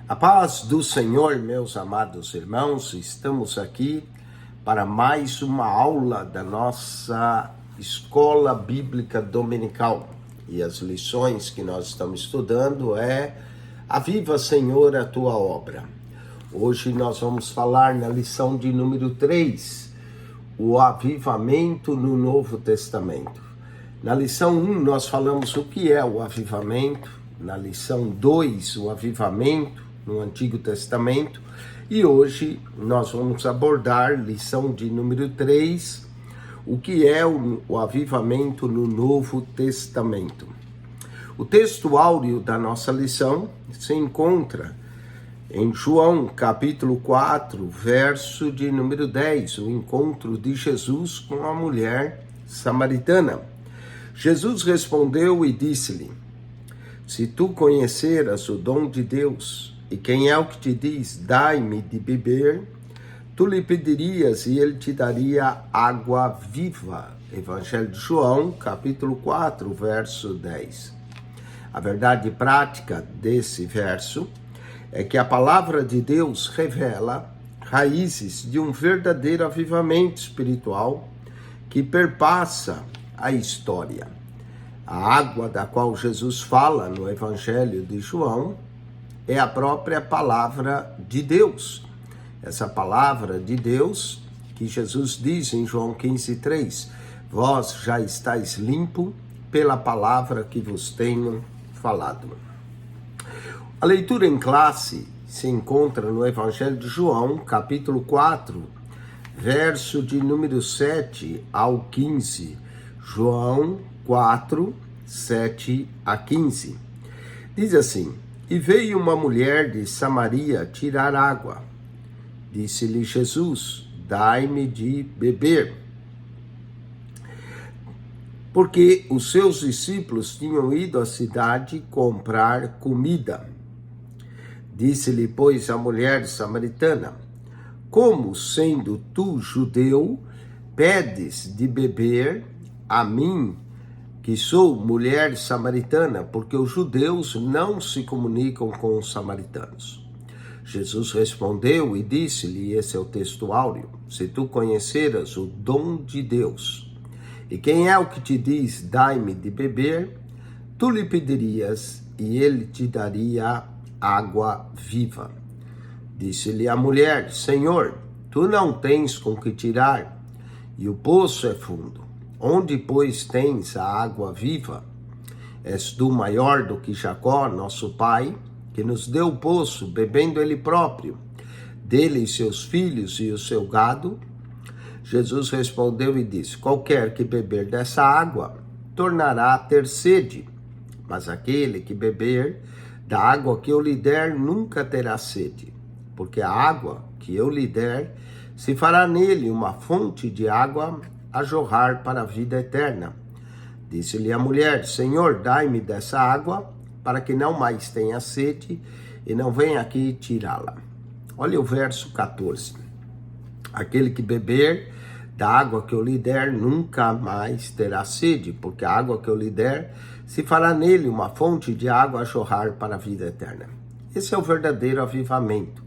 A paz do Senhor, meus amados irmãos, estamos aqui para mais uma aula da nossa Escola Bíblica Dominical. E as lições que nós estamos estudando é Aviva, Senhor, a Tua Obra. Hoje nós vamos falar na lição de número 3, o avivamento no Novo Testamento. Na lição 1 nós falamos o que é o avivamento, na lição 2 o avivamento no Antigo Testamento, e hoje nós vamos abordar lição de número 3, o que é o avivamento no Novo Testamento. O texto áureo da nossa lição se encontra em João capítulo 4, verso de número 10, o encontro de Jesus com a mulher samaritana. Jesus respondeu e disse-lhe: se tu conheceras o dom de Deus, e quem é o que te diz, dai-me de beber, tu lhe pedirias e ele te daria água viva. Evangelho de João, capítulo 4, verso 10. A verdade prática desse verso é que a palavra de Deus revela raízes de um verdadeiro avivamento espiritual que perpassa a história. A água da qual Jesus fala no Evangelho de João é a própria palavra de Deus. Essa palavra de Deus que Jesus diz em João 15:3, vós já estáis limpo pela palavra que vos tenho falado. A leitura em classe se encontra no Evangelho de João, capítulo 4, verso de número 7 ao 15. João 4, 7 a 15. Diz assim: e veio uma mulher de Samaria tirar água. Disse-lhe Jesus: dai-me de beber. Porque os seus discípulos tinham ido à cidade comprar comida. Disse-lhe, pois, a mulher samaritana: como, sendo tu judeu, pedes de beber a mim, que sou mulher samaritana, porque os judeus não se comunicam com os samaritanos. Jesus respondeu e disse-lhe, esse é o texto áureo: se tu conheceras o dom de Deus, e quem é o que te diz, dai-me de beber, tu lhe pedirias e ele te daria água viva. Disse-lhe a mulher: Senhor, tu não tens com que tirar, e o poço é fundo. Onde, pois, tens a água viva? És tu maior do que Jacó, nosso pai, que nos deu o poço, bebendo ele próprio, dele e seus filhos e o seu gado? Jesus respondeu e disse: qualquer que beber dessa água, tornará a ter sede, mas aquele que beber da água que eu lhe der, nunca terá sede, porque a água que eu lhe der, se fará nele uma fonte de água a jorrar para a vida eterna. Disse-lhe a mulher: Senhor, dai-me dessa água, para que não mais tenha sede, e não venha aqui tirá-la. Olha o verso 14. Aquele que beber da água que eu lhe der, nunca mais terá sede, porque a água que eu lhe der, se fará nele uma fonte de água a jorrar para a vida eterna. Esse é o verdadeiro avivamento.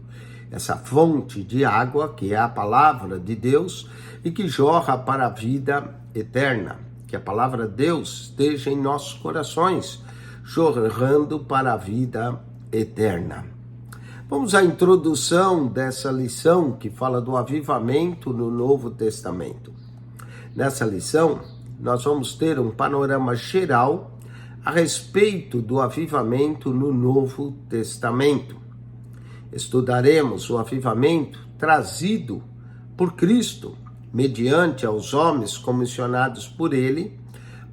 Essa fonte de água, que é a palavra de Deus, e que jorra para a vida eterna. Que a palavra de Deus esteja em nossos corações, jorrando para a vida eterna. Vamos à introdução dessa lição que fala do avivamento no Novo Testamento. Nessa lição, nós vamos ter um panorama geral a respeito do avivamento no Novo Testamento. Estudaremos o avivamento trazido por Cristo, mediante aos homens comissionados por ele,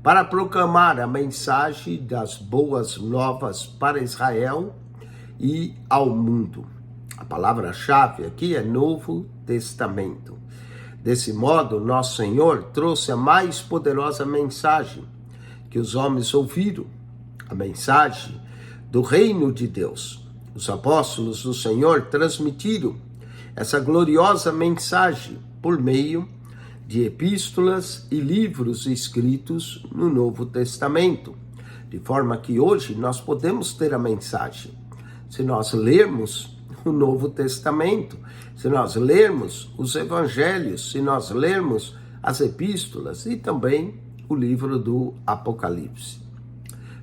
para proclamar a mensagem das boas novas para Israel e ao mundo. A palavra-chave aqui é Novo Testamento. Desse modo, nosso Senhor trouxe a mais poderosa mensagem que os homens ouviram, a mensagem do reino de Deus. Os apóstolos do Senhor transmitiram essa gloriosa mensagem por meio de epístolas e livros escritos no Novo Testamento, de forma que hoje nós podemos ter a mensagem se nós lermos o Novo Testamento, se nós lermos os Evangelhos, se nós lermos as Epístolas e também o livro do Apocalipse.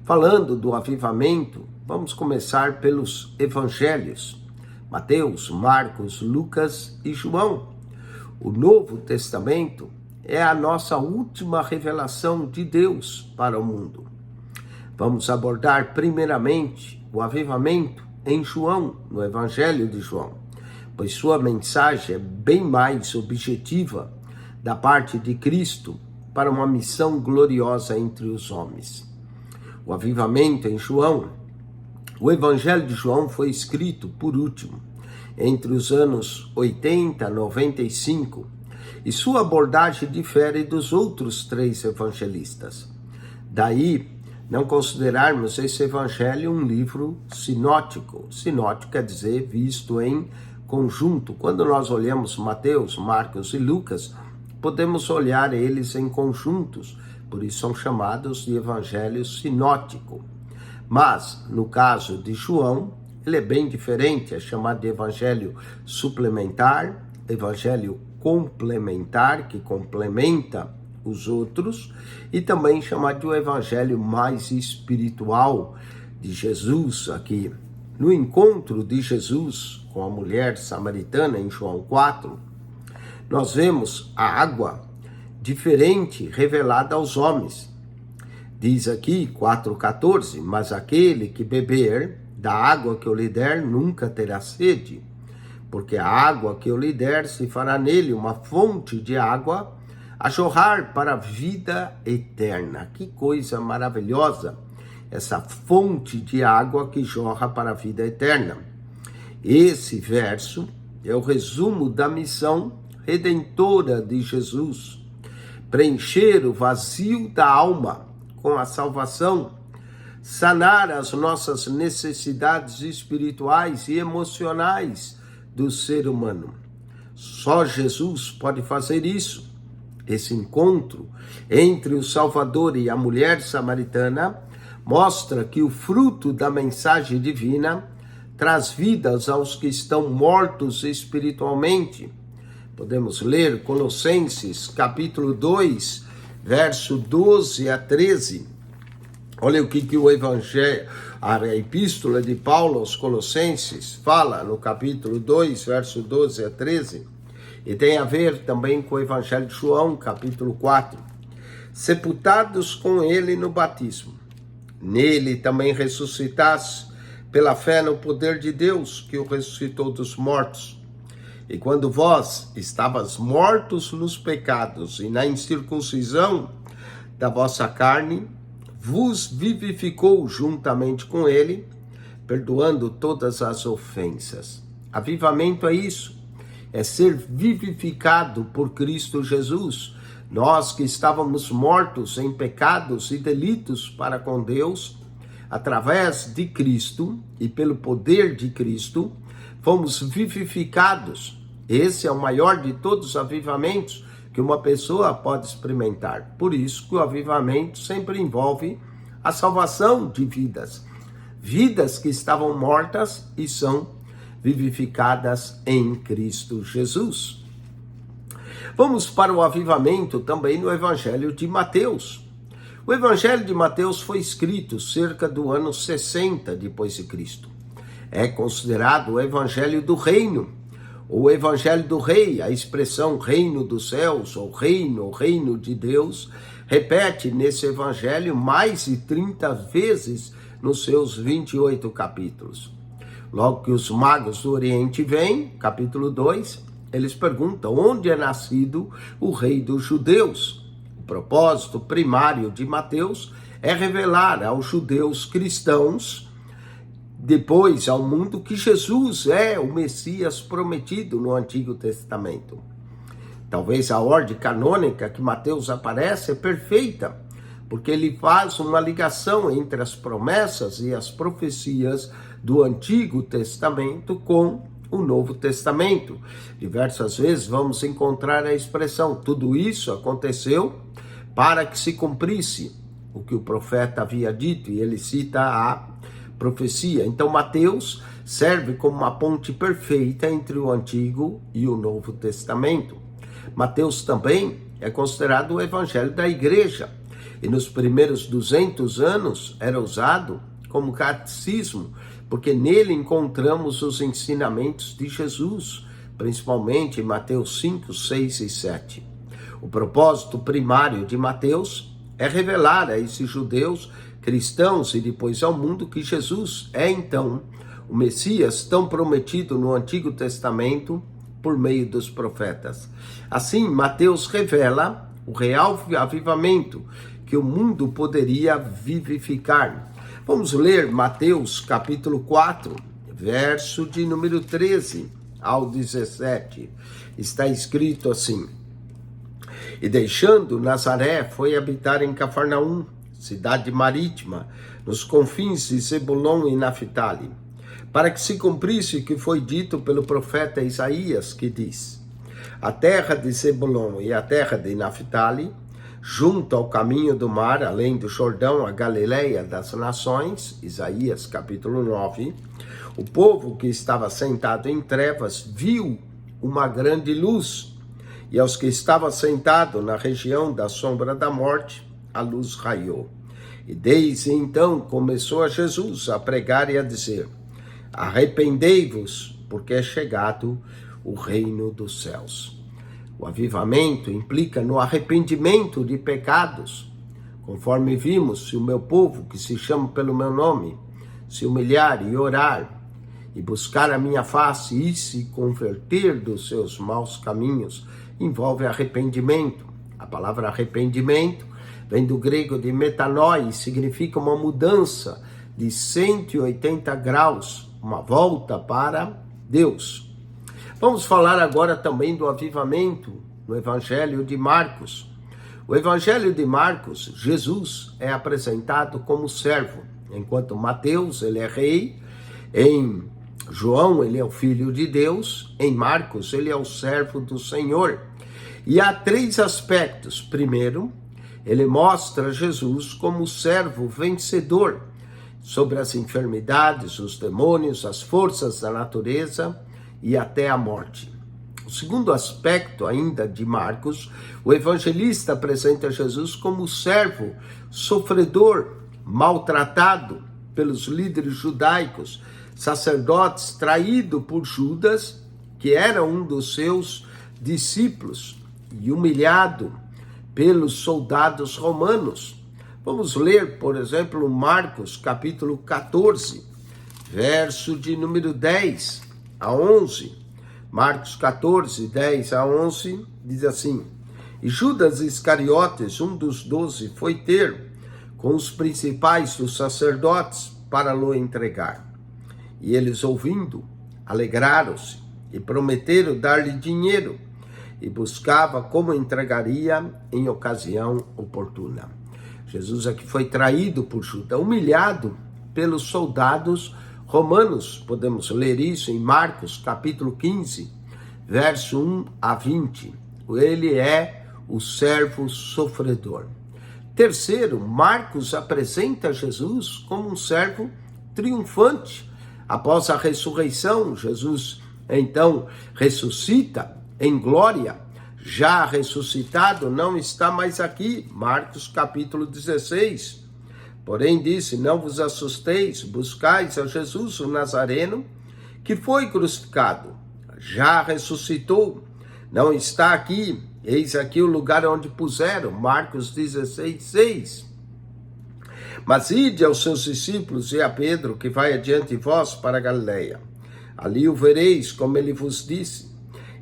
Falando do avivamento, vamos começar pelos Evangelhos: Mateus, Marcos, Lucas e João. O Novo Testamento é a nossa última revelação de Deus para o mundo. Vamos abordar primeiramente o avivamento em João, no Evangelho de João, pois sua mensagem é bem mais objetiva da parte de Cristo para uma missão gloriosa entre os homens. O avivamento em João. O Evangelho de João foi escrito, por último, entre os anos 80 e 95, e sua abordagem difere dos outros 3 evangelistas. Daí, não considerarmos esse evangelho um livro sinótico. Sinótico quer dizer visto em conjunto. Quando nós olhamos Mateus, Marcos e Lucas, podemos olhar eles em conjuntos, por isso são chamados de evangelho sinótico. Mas, no caso de João, ele é bem diferente, é chamado de evangelho suplementar, evangelho complementar, que complementa os outros, e também chamado de um evangelho mais espiritual de Jesus aqui. No encontro de Jesus com a mulher samaritana em João 4, nós vemos a água diferente revelada aos homens. Diz aqui 4,14, mas aquele que beber da água que eu lhe der nunca terá sede, porque a água que eu lhe der se fará nele uma fonte de água a jorrar para a vida eterna. Que coisa maravilhosa, essa fonte de água que jorra para a vida eterna. Esse verso é o resumo da missão redentora de Jesus: preencher o vazio da alma com a salvação, sanar as nossas necessidades espirituais e emocionais do ser humano. Só Jesus pode fazer isso. Esse encontro entre o Salvador e a mulher samaritana mostra que o fruto da mensagem divina traz vidas aos que estão mortos espiritualmente. Podemos ler Colossenses capítulo 2, verso 12 a 13. Olha o que o Evangelho, a Epístola de Paulo aos Colossenses fala no capítulo 2, verso 12 a 13. E tem a ver também com o Evangelho de João, capítulo 4. Sepultados com ele no batismo, nele também ressuscitasse pela fé no poder de Deus, que o ressuscitou dos mortos. E quando vós estavas mortos nos pecados e na incircuncisão da vossa carne, vos vivificou juntamente com ele, perdoando todas as ofensas. Avivamento é isso, é ser vivificado por Cristo Jesus. Nós que estávamos mortos em pecados e delitos para com Deus, através de Cristo e pelo poder de Cristo, fomos vivificados. Esse é o maior de todos os avivamentos que uma pessoa pode experimentar. Por isso que o avivamento sempre envolve a salvação de vidas. Vidas que estavam mortas e são vivificadas em Cristo Jesus. Vamos para o avivamento também no Evangelho de Mateus. O Evangelho de Mateus foi escrito cerca do ano 60 depois de Cristo. É considerado o Evangelho do Reino, ou Evangelho do Rei. A expressão reino dos céus, ou reino de Deus, repete nesse Evangelho mais de 30 vezes nos seus 28 capítulos. Logo que os magos do Oriente vêm, capítulo 2, eles perguntam onde é nascido o rei dos judeus. O propósito primário de Mateus é revelar aos judeus cristãos, depois ao mundo, que Jesus é o Messias prometido no Antigo Testamento. Talvez a ordem canônica que Mateus aparece é perfeita, porque ele faz uma ligação entre as promessas e as profecias do Antigo Testamento com o Novo Testamento. Diversas vezes vamos encontrar a expressão: tudo isso aconteceu para que se cumprisse o que o profeta havia dito, e ele cita a profecia. Então Mateus serve como uma ponte perfeita entre o Antigo e o Novo Testamento. Mateus também é considerado o evangelho da igreja, e nos primeiros 200 anos era usado como catecismo, porque nele encontramos os ensinamentos de Jesus, principalmente em Mateus 5, 6 e 7. O propósito primário de Mateus é revelar a esses judeus, cristãos e depois ao mundo que Jesus é então o Messias tão prometido no Antigo Testamento por meio dos profetas. Assim, Mateus revela o real avivamento que o mundo poderia vivificar. Vamos ler Mateus capítulo 4, verso de número 13 ao 17. Está escrito assim: E deixando Nazaré, foi habitar em Cafarnaum, cidade marítima, nos confins de Zebulon e Naphtali, para que se cumprisse o que foi dito pelo profeta Isaías, que diz: A terra de Zebulon e a terra de Naphtali, junto ao caminho do mar, além do Jordão, a Galileia das nações, Isaías capítulo 9, o povo que estava sentado em trevas viu uma grande luz, e aos que estavam sentados na região da sombra da morte, a luz raiou. E desde então começou a Jesus a pregar e a dizer: Arrependei-vos, porque é chegado o reino dos céus. O avivamento implica no arrependimento de pecados. Conforme vimos, se o meu povo, que se chama pelo meu nome, se humilhar e orar, e buscar a minha face e se converter dos seus maus caminhos, envolve arrependimento. A palavra arrependimento vem do grego de metanoi, e significa uma mudança de 180 graus, uma volta para Deus. Vamos falar agora também do avivamento no Evangelho de Marcos. O Evangelho de Marcos, Jesus é apresentado como servo, enquanto Mateus, ele é rei, em João, ele é o Filho de Deus, em Marcos, ele é o servo do Senhor. E há 3 aspectos. Primeiro, ele mostra Jesus como servo vencedor sobre as enfermidades, os demônios, as forças da natureza e até a morte. O segundo aspecto ainda de Marcos, o evangelista apresenta Jesus como servo sofredor, maltratado pelos líderes judaicos, sacerdotes, traído por Judas, que era um dos seus discípulos, e humilhado pelos soldados romanos. Vamos ler, por exemplo, Marcos capítulo 14, verso de número 10 a 11. Marcos 14, 10 a 11, diz assim: E Judas Iscariotes, um dos 12, foi ter com os principais dos sacerdotes para lhe entregar. E eles, ouvindo, alegraram-se e prometeram dar-lhe dinheiro, e buscava como entregaria em ocasião oportuna. Jesus aqui foi traído por Judas, humilhado pelos soldados romanos. Podemos ler isso em Marcos capítulo 15, verso 1 a 20. Ele é o servo sofredor. Terceiro, Marcos apresenta Jesus como um servo triunfante. Após a ressurreição, Jesus então ressuscita em glória. Já ressuscitado, não está mais aqui. Marcos capítulo 16. Porém disse: Não vos assusteis, buscais a Jesus o Nazareno, que foi crucificado. Já ressuscitou, não está aqui. Eis aqui o lugar onde puseram. Marcos 16, 6. Mas ide aos seus discípulos e a Pedro, que vai adiante de vós para a Galileia. Ali o vereis, como ele vos disse.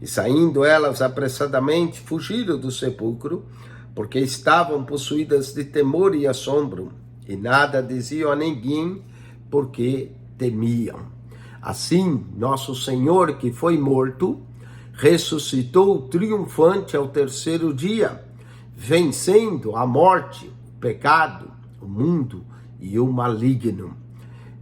E saindo elas apressadamente, fugiram do sepulcro, porque estavam possuídas de temor e assombro, e nada diziam a ninguém, porque temiam. Assim, nosso Senhor, que foi morto, ressuscitou triunfante ao 3º dia, vencendo a morte, o pecado, o mundo e o maligno.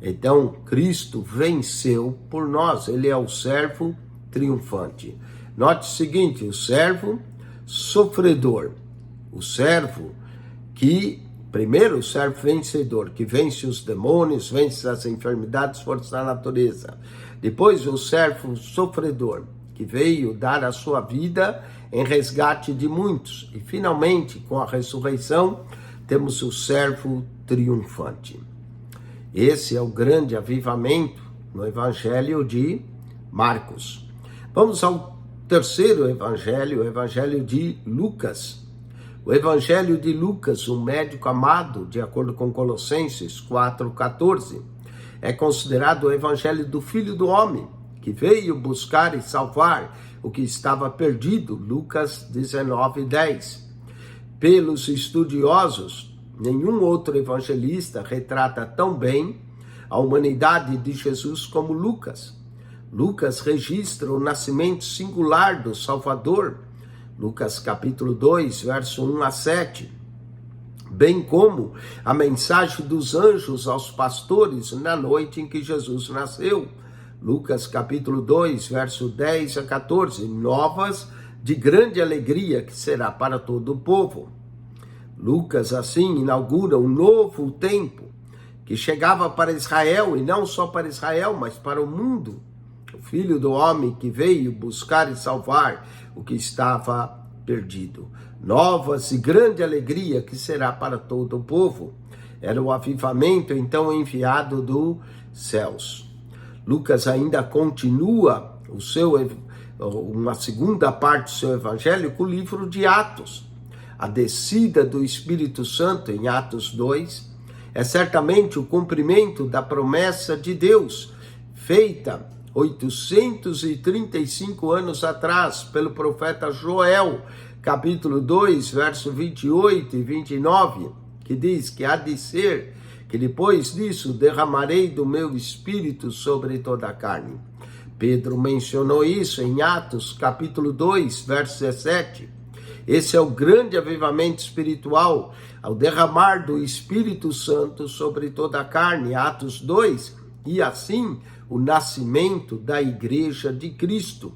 Então, Cristo venceu por nós, ele é o servo triunfante. Note o seguinte: o servo sofredor, o servo que Primeiro, o servo vencedor, que vence os demônios, vence as enfermidades, forças da natureza. Depois, o servo sofredor, que veio dar a sua vida em resgate de muitos. E, finalmente, com a ressurreição, temos o servo triunfante. Esse é o grande avivamento no Evangelho de Marcos. Vamos ao terceiro evangelho, o Evangelho de Lucas. O Evangelho de Lucas, um médico amado, de acordo com Colossenses 4,14, é considerado o Evangelho do Filho do Homem, que veio buscar e salvar o que estava perdido, Lucas 19:10. Pelos estudiosos, nenhum outro evangelista retrata tão bem a humanidade de Jesus como Lucas. Lucas registra o nascimento singular do Salvador, Lucas capítulo 2, verso 1 a 7, bem como a mensagem dos anjos aos pastores na noite em que Jesus nasceu, Lucas capítulo 2, verso 10 a 14, novas de grande alegria que será para todo o povo. Lucas, assim, inaugura um novo tempo que chegava para Israel, e não só para Israel, mas para o mundo. O Filho do Homem que veio buscar e salvar o que estava perdido. Novas e grande alegria que será para todo o povo. Era o avivamento, então, enviado dos céus. Lucas ainda continua uma segunda parte do seu evangelho com o livro de Atos. A descida do Espírito Santo em Atos 2 é certamente o cumprimento da promessa de Deus, feita 835 anos atrás pelo profeta Joel, capítulo 2, verso 28 e 29, que diz que há de ser que depois disso derramarei do meu espírito sobre toda a carne. Pedro mencionou isso em Atos, capítulo 2, verso 17. Esse é o grande avivamento espiritual, ao derramar do Espírito Santo sobre toda a carne, Atos 2, e assim o nascimento da Igreja de Cristo,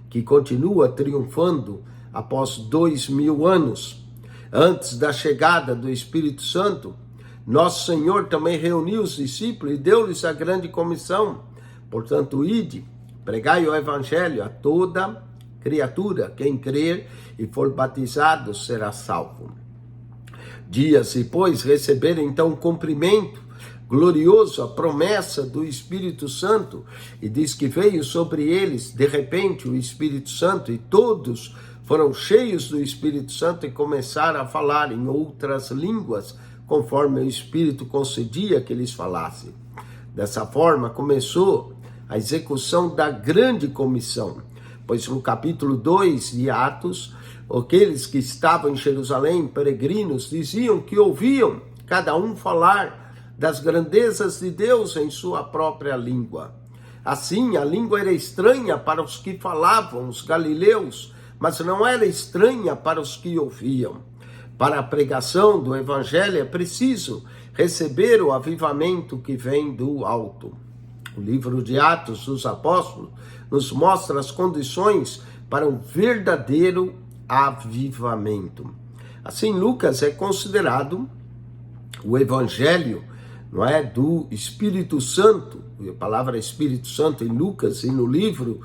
que continua triunfando após 2000 anos. Antes da chegada do Espírito Santo, nosso Senhor também reuniu os discípulos e deu-lhes a grande comissão. Portanto, ide, pregai o Evangelho a toda criatura. Quem crer e for batizado será salvo. Dias depois receberam então o cumprimento glorioso, a promessa do Espírito Santo, e diz que veio sobre eles de repente o Espírito Santo, e todos foram cheios do Espírito Santo e começaram a falar em outras línguas, conforme o Espírito concedia que eles falassem. Dessa forma começou a execução da grande comissão, pois no capítulo 2 de Atos, aqueles que estavam em Jerusalém, peregrinos, diziam que ouviam cada um falar das grandezas de Deus em sua própria língua. Assim, a língua era estranha para os que falavam, os galileus, mas não era estranha para os que ouviam. Para a pregação do Evangelho é preciso receber o avivamento que vem do alto. O livro de Atos dos Apóstolos nos mostra as condições para um verdadeiro avivamento. Assim, Lucas é considerado o Evangelho, não é, do Espírito Santo. A palavra Espírito Santo em Lucas e no livro,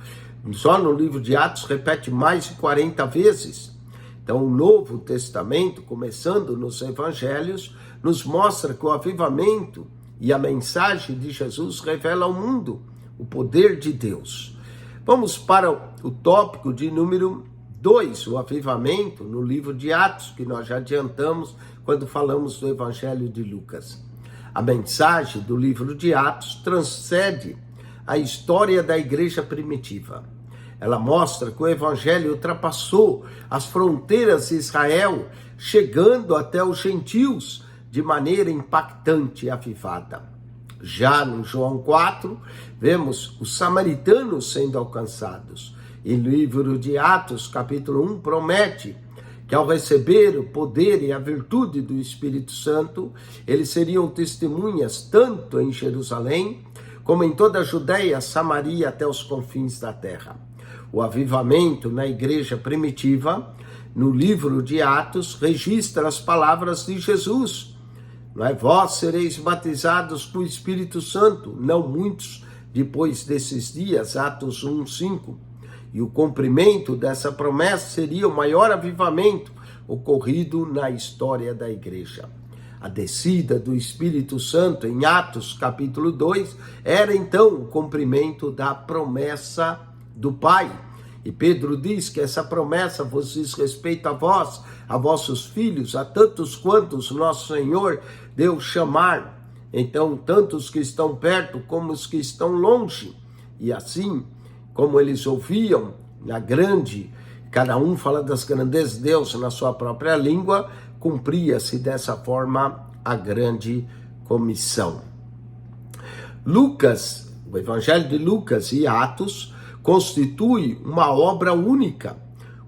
só no livro de Atos, repete mais de 40 vezes. Então, o Novo Testamento, começando nos Evangelhos, nos mostra que o avivamento e a mensagem de Jesus revela ao mundo o poder de Deus. Vamos para o tópico de número 2, o avivamento no livro de Atos, que nós já adiantamos quando falamos do Evangelho de Lucas. A mensagem do livro de Atos transcende a história da igreja primitiva. Ela mostra que o Evangelho ultrapassou as fronteiras de Israel, chegando até os gentios de maneira impactante e avivada. Já no João 4, vemos os samaritanos sendo alcançados. E no livro de Atos, capítulo 1, promete que ao receber o poder e a virtude do Espírito Santo, eles seriam testemunhas tanto em Jerusalém, como em toda a Judéia, Samaria, até os confins da terra. O avivamento na igreja primitiva, no livro de Atos, registra as palavras de Jesus, não é? Vós sereis batizados com o Espírito Santo, não muitos depois desses dias, Atos 1:5. E o cumprimento dessa promessa seria o maior avivamento ocorrido na história da igreja. A descida do Espírito Santo em Atos capítulo 2 era então o cumprimento da promessa do Pai. E Pedro diz que essa promessa vos diz respeito a vós, a vossos filhos, a tantos quantos nosso Senhor deu chamar. Então, tanto os que estão perto como os que estão longe. E assim, como eles ouviam cada um fala das grandezas de Deus na sua própria língua, cumpria-se dessa forma a grande comissão. Lucas, o Evangelho de Lucas e Atos, constitui uma obra única.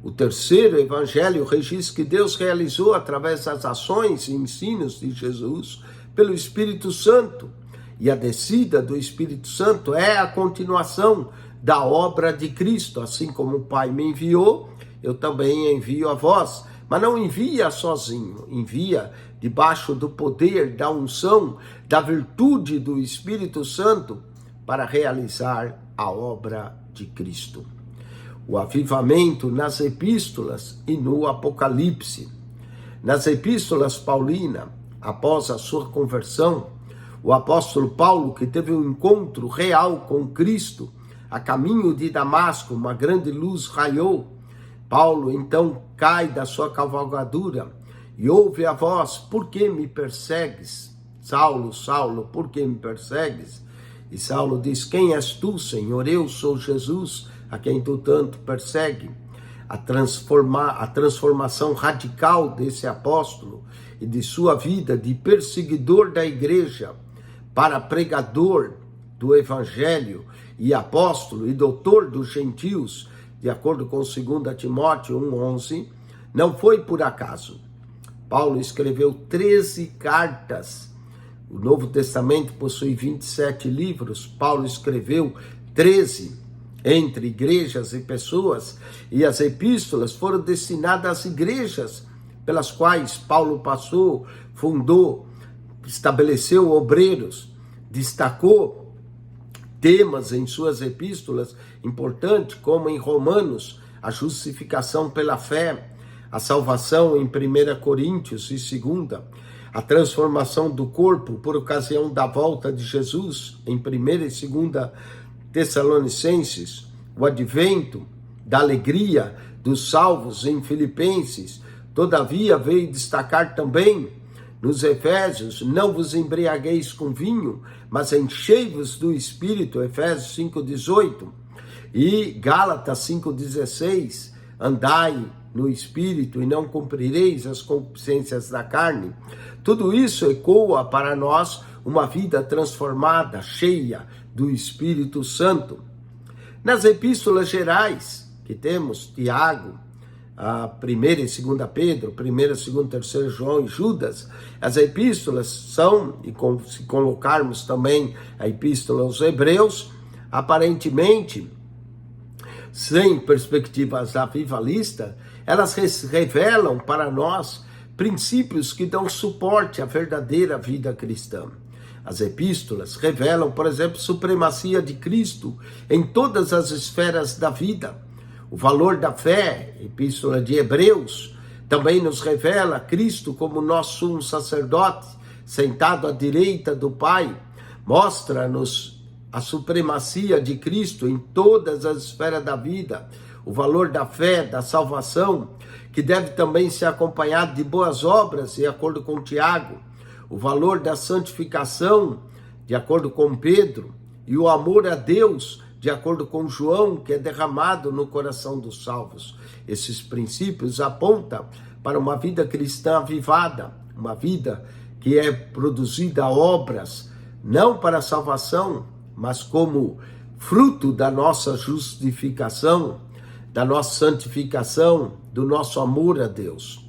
O terceiro evangelho registra que Deus realizou através das ações e ensinos de Jesus pelo Espírito Santo. E a descida do Espírito Santo é a continuação da obra de Cristo. Assim como o Pai me enviou, eu também envio a vós. Mas não envia sozinho, envia debaixo do poder, da unção, da virtude do Espírito Santo para realizar a obra de Cristo. O avivamento nas epístolas e no Apocalipse. Nas epístolas paulinas, após a sua conversão, o apóstolo Paulo, que teve um encontro real com Cristo, a caminho de Damasco, uma grande luz raiou. Paulo então cai da sua cavalgadura e ouve a voz: por que me persegues? Saulo, Saulo, por que me persegues? E Saulo diz: quem és tu, Senhor? Eu sou Jesus, a quem tu tanto persegue. A transformação radical desse apóstolo e de sua vida de perseguidor da igreja para pregador do evangelho e apóstolo e doutor dos gentios, de acordo com 2 Timóteo 1:11, não foi por acaso. Paulo escreveu 13 cartas. O Novo Testamento possui 27 livros. Paulo escreveu 13 entre igrejas e pessoas, e as epístolas foram destinadas às igrejas pelas quais Paulo passou, fundou, estabeleceu obreiros, destacou temas em suas epístolas importantes, como em Romanos, a justificação pela fé, a salvação em 1 Coríntios e 2, a transformação do corpo por ocasião da volta de Jesus em 1 e 2 Tessalonicenses, o advento da alegria dos salvos em Filipenses. Todavia veio destacar também nos Efésios: não vos embriagueis com vinho, mas enchei-vos do Espírito, Efésios 5:18, e Gálatas 5:16, andai no Espírito e não cumprireis as concupiscências da carne. Tudo isso ecoa para nós uma vida transformada, cheia do Espírito Santo. Nas epístolas gerais que temos, Tiago, a 1 e 2 Pedro, 1, 2, 3 João e Judas, as epístolas são, e se colocarmos também a epístola aos Hebreus, aparentemente, sem perspectivas avivalistas, elas revelam para nós princípios que dão suporte à verdadeira vida cristã. As epístolas revelam, por exemplo, supremacia de Cristo em todas as esferas da vida. O valor da fé, epístola de Hebreus, também nos revela Cristo como nosso sumo sacerdote, sentado à direita do Pai. Mostra-nos a supremacia de Cristo em todas as esferas da vida. O valor da fé, da salvação, que deve também ser acompanhado de boas obras, de acordo com Tiago. O valor da santificação, de acordo com Pedro. E o amor a Deus, de acordo com João, que é derramado no coração dos salvos. Esses princípios apontam para uma vida cristã avivada, uma vida que é produzida a obras, não para a salvação, mas como fruto da nossa justificação, da nossa santificação, do nosso amor a Deus.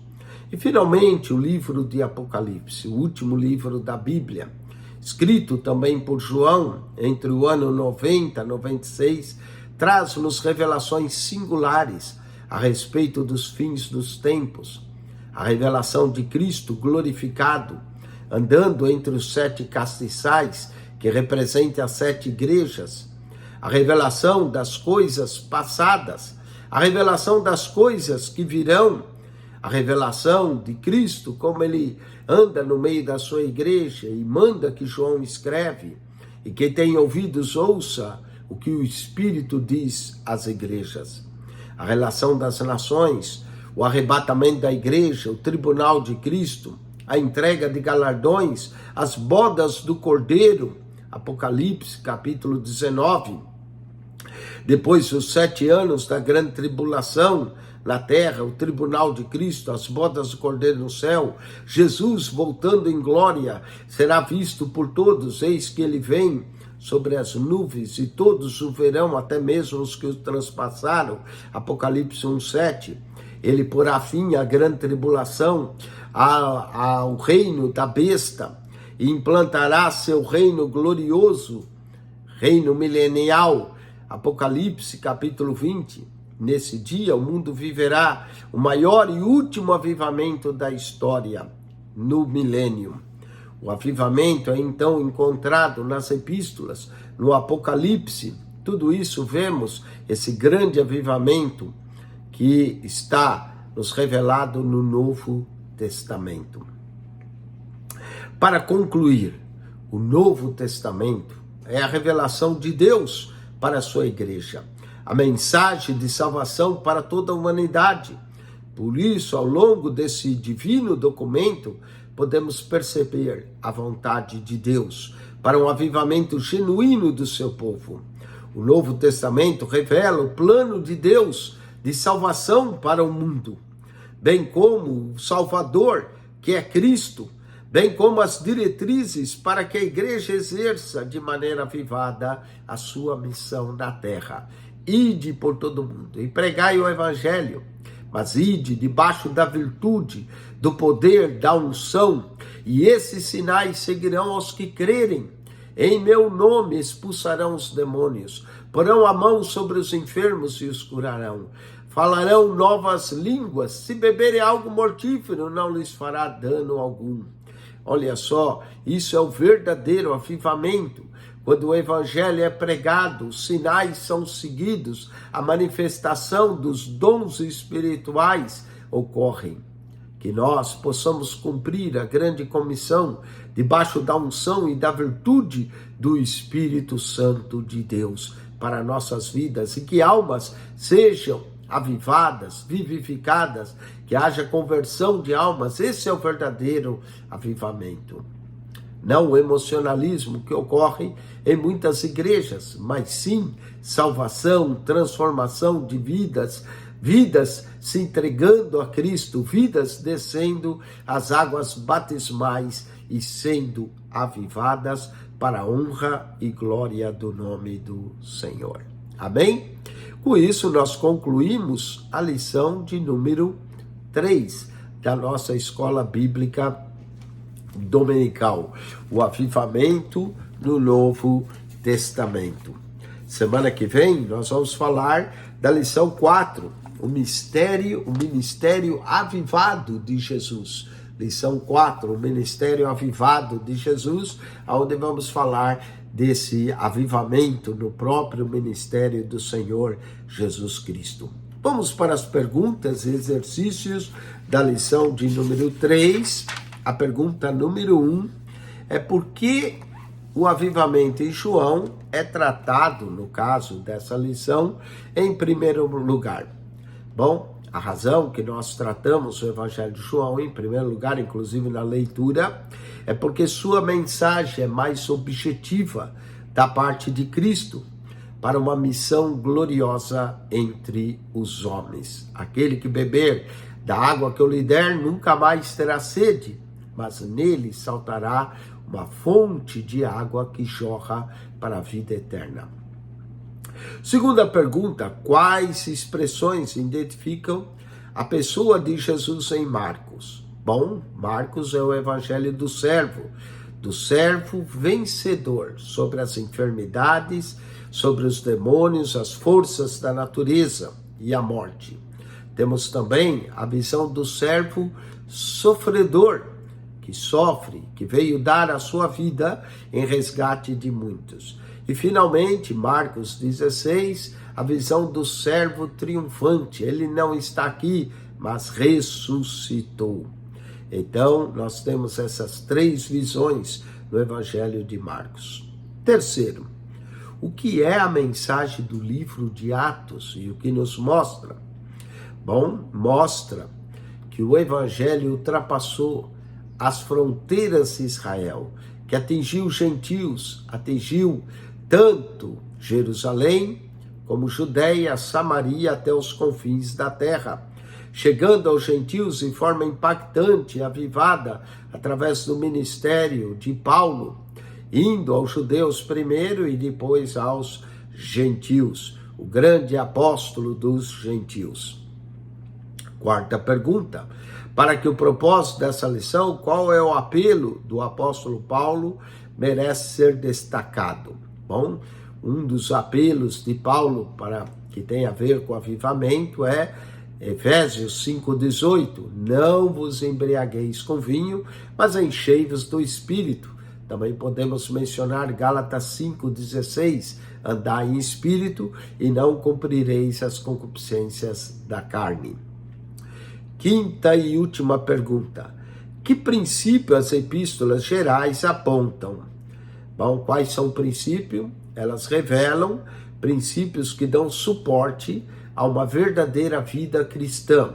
E finalmente o livro de Apocalipse, o último livro da Bíblia, escrito também por João entre o ano 90 e 96, traz-nos revelações singulares a respeito dos fins dos tempos. A revelação de Cristo glorificado, andando entre os 7 castiçais, que representam as 7 igrejas, a revelação das coisas passadas, a revelação das coisas que virão, a revelação de Cristo, como ele anda no meio da sua igreja e manda que João escreve, e quem tem ouvidos ouça o que o Espírito diz às igrejas. A relação das nações, o arrebatamento da igreja, o tribunal de Cristo, a entrega de galardões, as bodas do Cordeiro, Apocalipse capítulo 19. Depois os 7 anos da grande tribulação na terra, o tribunal de Cristo, as bodas do Cordeiro no céu, Jesus voltando em glória, será visto por todos, eis que ele vem sobre as nuvens, e todos o verão, até mesmo os que o transpassaram, Apocalipse 1:7. Ele porá fim à grande tribulação, ao reino da besta, e implantará seu reino glorioso, reino milenial, Apocalipse capítulo 20. Nesse dia o mundo viverá o maior e último avivamento da história, no milênio. O avivamento é então encontrado nas epístolas, no Apocalipse. Tudo isso vemos, esse grande avivamento que está nos revelado no Novo Testamento. Para concluir, o Novo Testamento é a revelação de Deus para a sua igreja, a mensagem de salvação para toda a humanidade. Por isso, ao longo desse divino documento, podemos perceber a vontade de Deus para um avivamento genuíno do seu povo. O Novo Testamento revela o plano de Deus de salvação para o mundo, bem como o Salvador, que é Cristo, bem como as diretrizes para que a igreja exerça de maneira avivada a sua missão na terra. Ide por todo mundo e pregai o evangelho, mas ide debaixo da virtude, do poder, da unção, e esses sinais seguirão aos que crerem. Em meu nome expulsarão os demônios, porão a mão sobre os enfermos e os curarão. Falarão novas línguas, se beberem algo mortífero não lhes fará dano algum. Olha só, isso é o verdadeiro avivamento. Quando o evangelho é pregado, os sinais são seguidos, a manifestação dos dons espirituais ocorrem. Que nós possamos cumprir a grande comissão debaixo da unção e da virtude do Espírito Santo de Deus para nossas vidas, e que almas sejam avivadas, vivificadas, que haja conversão de almas. Esse é o verdadeiro avivamento. Não o emocionalismo que ocorre em muitas igrejas, mas sim salvação, transformação de vidas, vidas se entregando a Cristo, vidas descendo as águas batismais e sendo avivadas para a honra e glória do nome do Senhor. Amém? Com isso, nós concluímos a lição de número 3 da nossa escola bíblica dominical, o avivamento no Novo Testamento. Semana que vem, nós vamos falar da lição 4, o ministério avivado de Jesus. Lição 4, o ministério avivado de Jesus, onde vamos falar desse avivamento no próprio ministério do Senhor Jesus Cristo. Vamos para as perguntas e exercícios da lição de número 3. A pergunta número 1 é por que o avivamento em João é tratado, no caso dessa lição, em primeiro lugar. Bom, a razão que nós tratamos o Evangelho de João em primeiro lugar, inclusive na leitura, é porque sua mensagem é mais objetiva da parte de Cristo para uma missão gloriosa entre os homens. Aquele que beber da água que eu lhe der nunca mais terá sede, mas nele saltará uma fonte de água que jorra para a vida eterna. Segunda pergunta, quais expressões identificam a pessoa de Jesus em Marcos? Bom, Marcos é o evangelho do servo vencedor sobre as enfermidades, sobre os demônios, as forças da natureza e a morte. Temos também a visão do servo sofredor, que sofre, que veio dar a sua vida em resgate de muitos. E finalmente, Marcos 16, a visão do servo triunfante. Ele não está aqui, mas ressuscitou. Então, nós temos essas 3 visões no Evangelho de Marcos. Terceiro, o que é a mensagem do livro de Atos e o que nos mostra? Bom, mostra que o Evangelho ultrapassou as fronteiras de Israel, que atingiu os gentios, atingiu tanto Jerusalém como Judeia, Samaria, até os confins da terra, chegando aos gentios em forma impactante e avivada através do ministério de Paulo, indo aos judeus primeiro e depois aos gentios, o grande apóstolo dos gentios. Quarta pergunta, para que o propósito dessa lição, qual é o apelo do apóstolo Paulo, merece ser destacado. Bom, um dos apelos de Paulo para que tem a ver com avivamento é Efésios 5,18, não vos embriagueis com vinho, mas enchei-vos do Espírito. Também podemos mencionar Gálatas 5,16, andai em Espírito e não cumprireis as concupiscências da carne. Quinta e última pergunta, que princípio as epístolas gerais apontam? Bom, quais são os princípios? Elas revelam princípios que dão suporte a uma verdadeira vida cristã,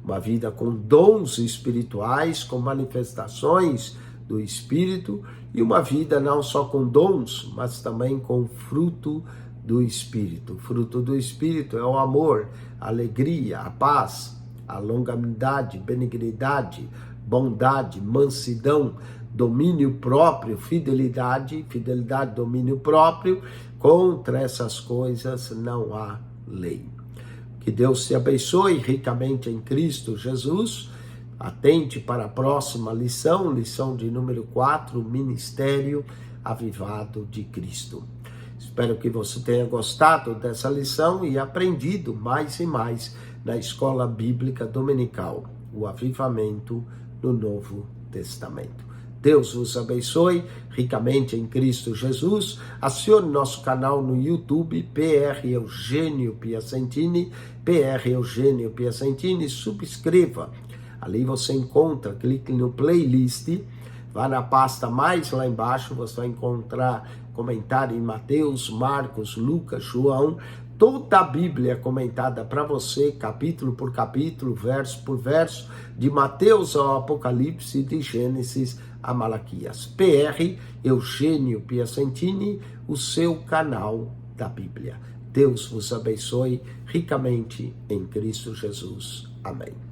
uma vida com dons espirituais, com manifestações do Espírito, e uma vida não só com dons, mas também com fruto do Espírito. O fruto do Espírito é o amor, a alegria, a paz, a longanimidade, benignidade, bondade, mansidão, domínio próprio, fidelidade, domínio próprio. Contra essas coisas não há lei. Que Deus te abençoe ricamente em Cristo Jesus. Atente para a próxima lição, lição de número 4, Ministério Avivado de Cristo. Espero que você tenha gostado dessa lição e aprendido mais e mais na Escola Bíblica Dominical, o avivamento no Novo Testamento. Deus vos abençoe ricamente em Cristo Jesus. Acione nosso canal no YouTube, PR Eugênio Piacentini, PR Eugênio Piacentini, subscreva. Ali você encontra, clique no playlist, vá na pasta mais lá embaixo, você vai encontrar comentário em Mateus, Marcos, Lucas, João, toda a Bíblia comentada para você, capítulo por capítulo, verso por verso, de Mateus ao Apocalipse, de Gênesis a Malaquias. PR Eugênio Piacentini, o seu canal da Bíblia. Deus vos abençoe ricamente em Cristo Jesus. Amém.